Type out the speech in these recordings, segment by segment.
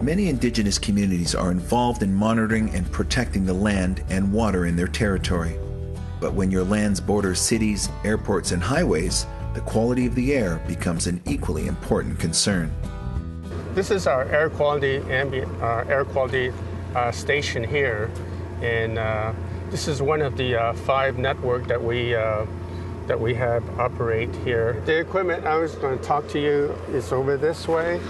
Many Indigenous communities are involved in monitoring and protecting the land and water in their territory. But when your lands border cities, airports, and highways, the quality of the air becomes an equally important concern. This is our air quality station here, and this is one of the 5 networks that we have operate here. The equipment I was going to talk to you is over this way.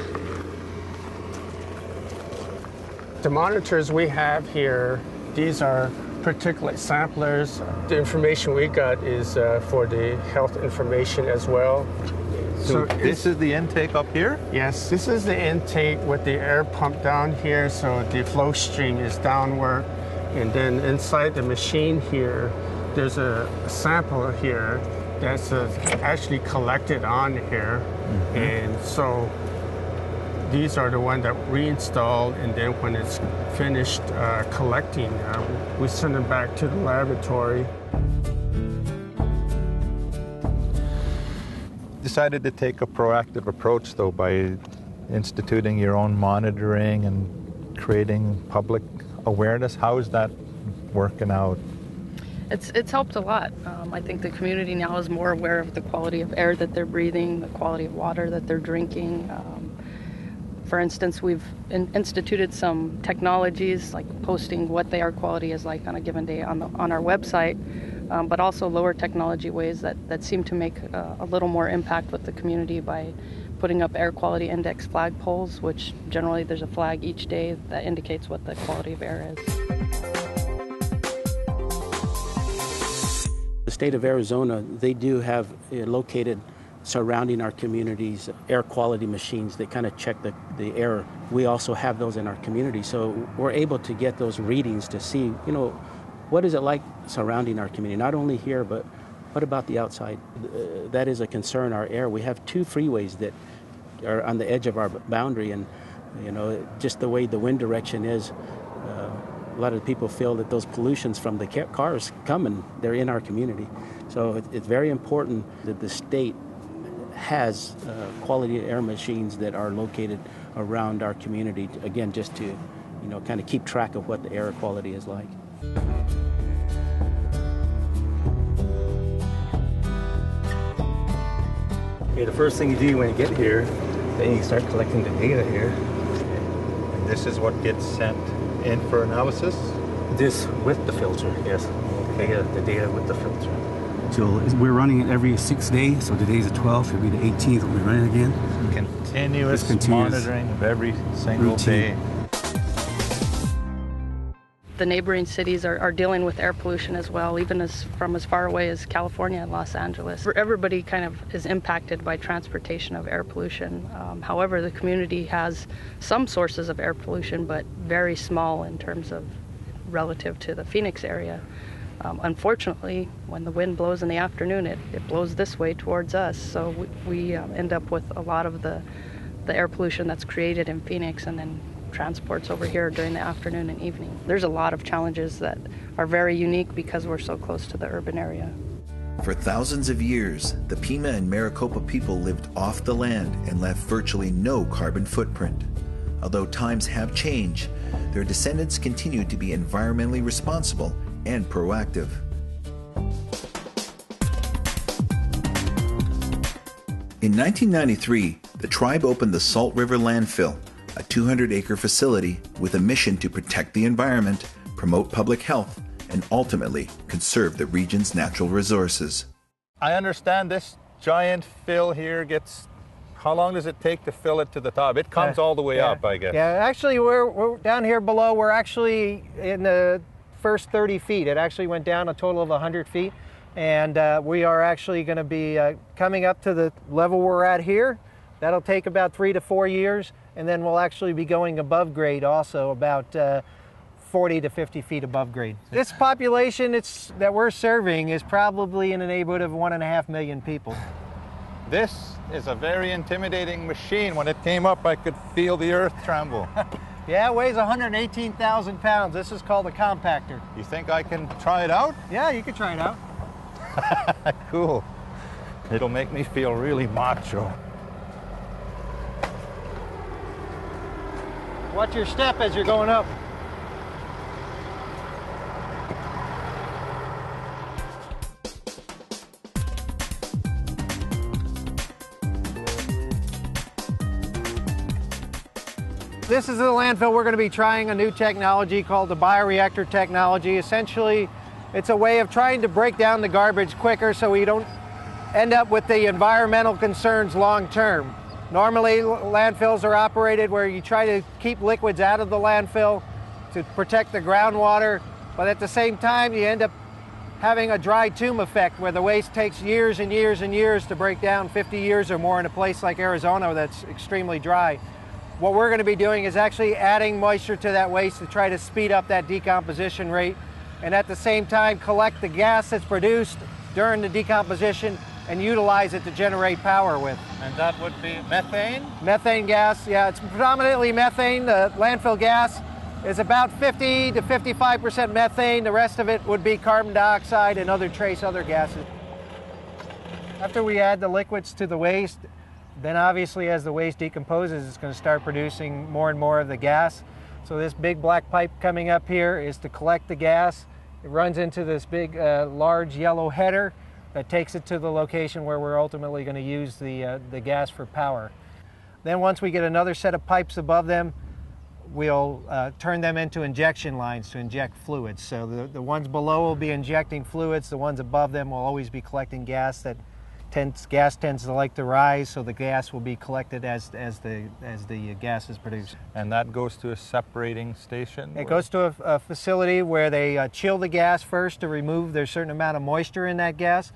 The monitors we have here, these are particulate samplers. The information we got is for the health information as well. So this is the intake up here? Yes, this is the intake with the air pump down here, so the flow stream is downward. And then inside the machine here, there's a sample here that's actually collected on here. Mm-hmm. And so these are the ones that we installed, and then when it's finished collecting, we send them back to the laboratory. Decided to take a proactive approach, though, by instituting your own monitoring and creating public awareness. How is that working out? It's helped a lot. I think the community now is more aware of the quality of air that they're breathing, the quality of water that they're drinking. For instance, we've instituted some technologies like posting what the air quality is like on a given day on our website, but also lower technology ways that seem to make a little more impact with the community by putting up air quality index flagpoles, which generally there's a flag each day that indicates what the quality of air is. The state of Arizona, they do have located surrounding our communities air quality machines that kind of check the air. We also have those in our community, so we're able to get those readings to see, what is it like surrounding our community, not only here, but what about the outside? That is a concern, our air. We have 2 freeways that are on the edge of our boundary, and just the way the wind direction is, a lot of people feel that those pollutions from the cars come and they're in our community. So it's very important that the state has quality air machines that are located around our community, again, just to kind of keep track of what the air quality is like. Okay, the first thing you do when you get here, then you start collecting the data here. And this is what gets sent in for analysis? This with the filter, yes. Okay, the data with the filter. So we're running it every 6 days, so today's the 12th, it'll be the 18th, we'll be running again. Continuous monitoring of every single routine. day. The neighboring cities are dealing with air pollution as well, even from as far away as California and Los Angeles. Everybody kind of is impacted by transportation of air pollution. However, the community has some sources of air pollution, but very small in terms of relative to the Phoenix area. Unfortunately, when the wind blows in the afternoon, it blows this way towards us. So we end up with a lot of the air pollution that's created in Phoenix and then transports over here during the afternoon and evening. There's a lot of challenges that are very unique because we're so close to the urban area. For thousands of years, the Pima and Maricopa people lived off the land and left virtually no carbon footprint. Although times have changed, their descendants continue to be environmentally responsible and proactive. In 1993, the tribe opened the Salt River Landfill, a 200-acre facility with a mission to protect the environment, promote public health, and ultimately conserve the region's natural resources. I understand this giant fill here gets, how long does it take to fill it to the top? It comes all the way up, I guess. Yeah, actually we're down here below. We're actually in the first 30 feet. It actually went down a total of 100 feet. And we are actually going to be coming up to the level we're at here. That'll take about 3 to 4 years. And then we'll actually be going above grade also, about 40 to 50 feet above grade. This population that we're serving is probably in the neighborhood of 1.5 million people. This is a very intimidating machine. When it came up, I could feel the earth tremble. Yeah, it weighs 118,000 pounds. This is called a compactor. You think I can try it out? Yeah, you can try it out. Cool. It'll make me feel really macho. Watch your step as you're going up. This is the landfill. We're going to be trying a new technology called the bioreactor technology. Essentially, it's a way of trying to break down the garbage quicker so we don't end up with the environmental concerns long term. Normally, landfills are operated where you try to keep liquids out of the landfill to protect the groundwater, but at the same time, you end up having a dry tomb effect where the waste takes years and years and years to break down, 50 years or more in a place like Arizona that's extremely dry. What we're going to be doing is actually adding moisture to that waste to try to speed up that decomposition rate, and at the same time collect the gas that's produced during the decomposition and utilize it to generate power with. And that would be methane? Methane gas, yeah, it's predominantly methane. The landfill gas is about 50 to 55% methane. The rest of it would be carbon dioxide and other other gases. After we add the liquids to the waste, then obviously as the waste decomposes, it's going to start producing more and more of the gas. So this big black pipe coming up here is to collect the gas. It runs into this big large yellow header that takes it to the location where we're ultimately going to use the gas for power. Then once we get another set of pipes above them, we'll turn them into injection lines to inject fluids. So the ones below will be injecting fluids, the ones above them will always be collecting gas. Gas tends to like to rise, so the gas will be collected as the gas is produced. And that goes to a separating station? It goes to a facility where they chill the gas first to remove there's a certain amount of moisture in that gas,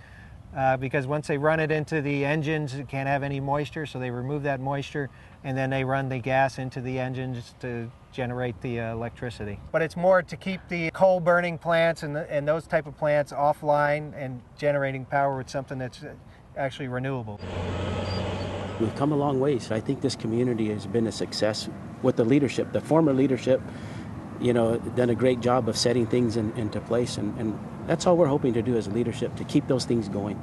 because once they run it into the engines, it can't have any moisture, so they remove that moisture, and then they run the gas into the engines to generate the electricity. But it's more to keep the coal burning plants and those type of plants offline and generating power with something that's actually renewable. We've come a long ways. I think this community has been a success with the leadership. The former leadership, done a great job of setting things into place, and that's all we're hoping to do as a leadership, to keep those things going.